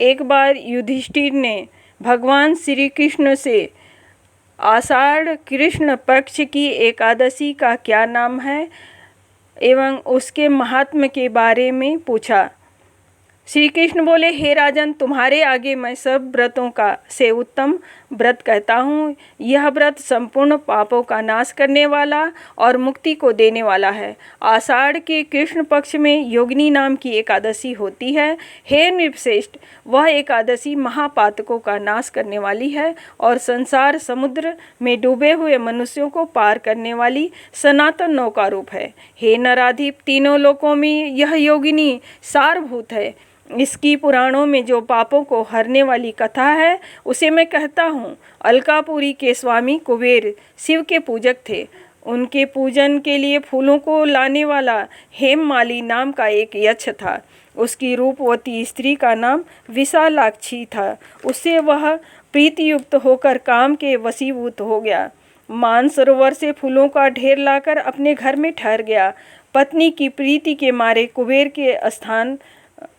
एक बार युधिष्ठिर ने भगवान श्री कृष्ण से आषाढ़ कृष्ण पक्ष की एकादशी का क्या नाम है एवं उसके महात्म्य के बारे में पूछा। श्री कृष्ण बोले, हे राजन, तुम्हारे आगे मैं सब व्रतों का से उत्तम व्रत कहता हूँ। यह व्रत संपूर्ण पापों का नाश करने वाला और मुक्ति को देने वाला है। आषाढ़ के कृष्ण पक्ष में योगिनी नाम की एकादशी होती है। हे नृपश्रेष्ठ, वह एकादशी महापातकों का नाश करने वाली है और संसार समुद्र में डूबे हुए मनुष्यों को पार करने वाली सनातन नौका रूप है। हे नराधिप, तीनों लोकों में यह योगिनी सारभूत है। इसकी पुराणों में जो पापों को हरने वाली कथा है उसे मैं कहता हूँ। अलकापुरी के स्वामी कुबेर शिव के पूजक थे। उनके पूजन के लिए फूलों को लाने वाला हेममाली नाम का एक यक्ष था। उसकी रूपवती स्त्री का नाम विशालाक्षी था। उससे वह प्रीतियुक्त होकर काम के वशीभूत हो गया। मानसरोवर से फूलों का ढेर लाकर अपने घर में ठहर गया। पत्नी की प्रीति के मारे कुबेर के स्थान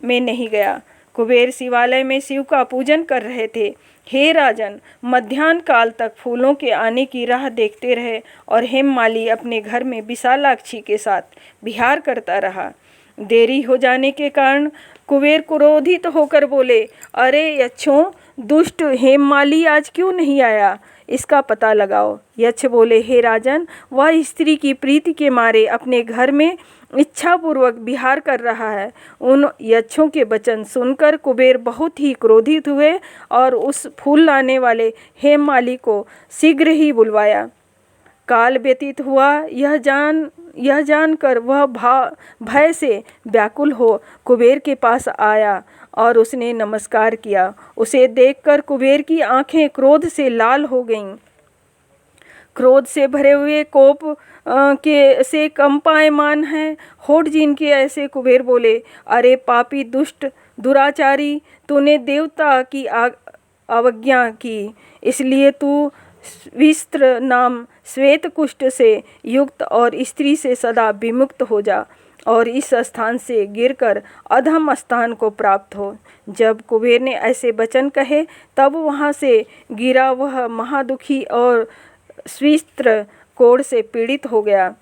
में नहीं गया। कुबेर शिवालय में शिव का पूजन कर रहे थे। हे राजन, मध्याह्न काल तक फूलों के आने की राह देखते रहे और हेममाली अपने घर में विशालाक्षी के साथ विहार करता रहा। देरी हो जाने के कारण कुबेर क्रोधित होकर बोले, अरे यक्षों, दुष्ट हेममाली आज क्यों नहीं आया? इसका पता लगाओ। यक्ष बोले, हे राजन, वह स्त्री की प्रीति के मारे अपने घर में इच्छापूर्वक विहार कर रहा है। उन यक्षों के वचन सुनकर कुबेर बहुत ही क्रोधित हुए और उस फूल लाने वाले हेममाली को शीघ्र ही बुलवाया। काल व्यतीत हुआ, यह जानकर वह भय से व्याकुल हो कुबेर के पास आया और उसने नमस्कार किया। उसे देखकर कुबेर की आंखें क्रोध से लाल हो गईं। क्रोध से भरे हुए कोप के से कंपायमान हैं। होठ जिनके ऐसे कुबेर बोले, अरे पापी दुष्ट दुराचारी, तूने देवता की अवज्ञा की, इसलिए तू विस्त्र नाम श्वेत कुष्ठ से युक्त और स्त्री से सदा विमुक्त हो जा और इस स्थान से गिरकर अधम स्थान को प्राप्त हो। जब कुबेर ने ऐसे वचन कहे तब वहाँ से गिरा वह महादुखी और स्विस्त्र कोढ़ से पीड़ित हो गया।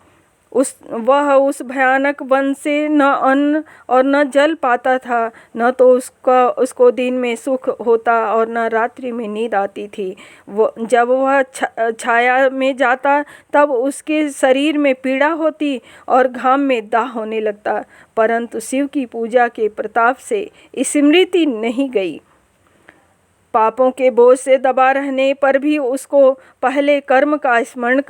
वह उस भयानक वन से न अन्न और न जल पाता था, न तो उसको दिन में सुख होता और न रात्रि में नींद आती थी। जब वह छाया में जाता तब उसके शरीर में पीड़ा होती और घाम में दाह होने लगता, परंतु शिव की पूजा के प्रताप से स्मृति नहीं गई। पापों के बोझ से दबा रहने पर भी उसको पहले कर्म का स्मरण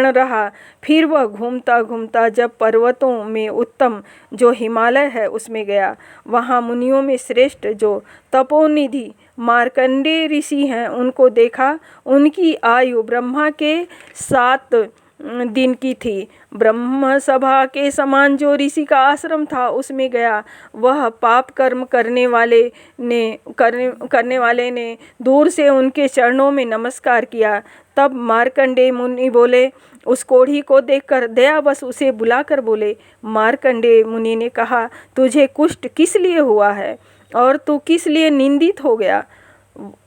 रहा। फिर वह घूमता घूमता जब पर्वतों में उत्तम जो हिमालय है उसमें गया। वहाँ मुनियों में श्रेष्ठ जो तपोनिधि मार्कंडेय ऋषि हैं उनको देखा। उनकी आयु ब्रह्मा के 7 दिन की थी। ब्रह्म सभा के समान जो ऋषि का आश्रम था उसमें गया। वह पाप कर्म करने वाले ने दूर से उनके चरणों में नमस्कार किया। तब मार्कंडेय मुनि बोले, उस कोढ़ी को देखकर दयावश उसे बुलाकर बोले, मार्कंडेय मुनि ने कहा, तुझे कुष्ठ किस लिए हुआ है और तू किस लिए निंदित हो गया?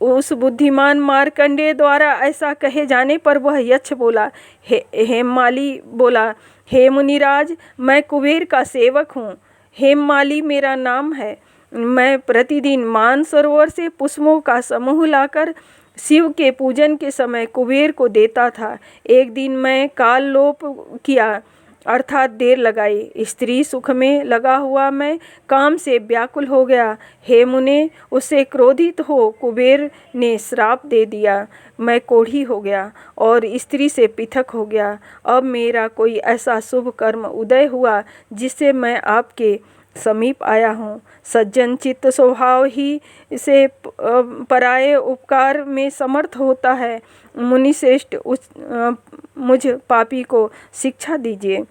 उस बुद्धिमान मार्कंडेय द्वारा ऐसा कहे जाने पर वह यक्ष बोला, हेममाली बोला, हे मुनिराज, मैं कुबेर का सेवक हूँ। हेममाली मेरा नाम है। मैं प्रतिदिन मानसरोवर से पुष्पों का समूह लाकर शिव के पूजन के समय कुबेर को देता था। एक दिन मैं काल लोप किया, अर्थात देर लगाई। स्त्री सुख में लगा हुआ मैं काम से व्याकुल हो गया। हे मुने, उससे क्रोधित हो कुबेर ने श्राप दे दिया। मैं कोढ़ी हो गया और स्त्री से पृथक हो गया। अब मेरा कोई ऐसा शुभ कर्म उदय हुआ जिससे मैं आपके समीप आया हूँ। सज्जन चित्त स्वभाव ही से पराये उपकार में समर्थ होता है। मुनि श्रेष्ठ, मुझ पापी को शिक्षा दीजिए।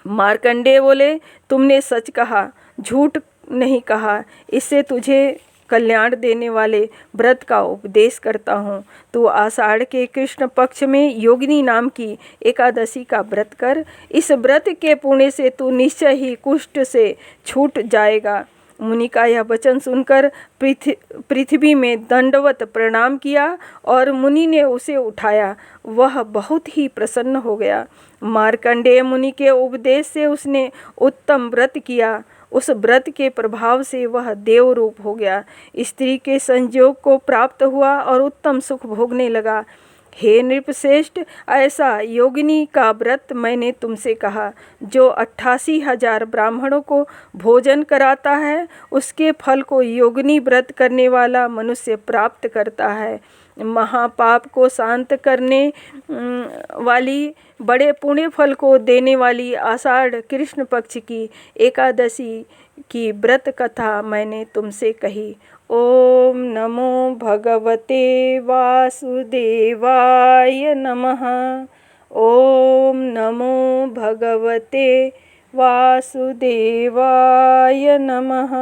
मार्कंडेय बोले, तुमने सच कहा, झूठ नहीं कहा। इससे तुझे कल्याण देने वाले व्रत का उपदेश करता हूँ। तू आषाढ़ के कृष्ण पक्ष में योगिनी नाम की एकादशी का व्रत कर। इस व्रत के पुण्य से तू निश्चय ही कुष्ठ से छूट जाएगा। मुनि का यह वचन सुनकर पृथ्वी में दंडवत प्रणाम किया और मुनि ने उसे उठाया। वह बहुत ही प्रसन्न हो गया। मार्कंडेय मुनि के उपदेश से उसने उत्तम व्रत किया। उस व्रत के प्रभाव से वह देव रूप हो गया, स्त्री के संयोग को प्राप्त हुआ और उत्तम सुख भोगने लगा। हे नृपश्रेष्ठ, ऐसा योगिनी का व्रत मैंने तुमसे कहा। जो 88,000 ब्राह्मणों को भोजन कराता है, उसके फल को योगिनी व्रत करने वाला मनुष्य प्राप्त करता है। महापाप को शांत करने वाली, बड़े पुण्य फल को देने वाली आषाढ़ कृष्ण पक्ष की एकादशी की व्रत कथा मैंने तुमसे कही। ओम नमो भगवते वासुदेवाय नमः। ओम नमो भगवते वासुदेवाय नमः।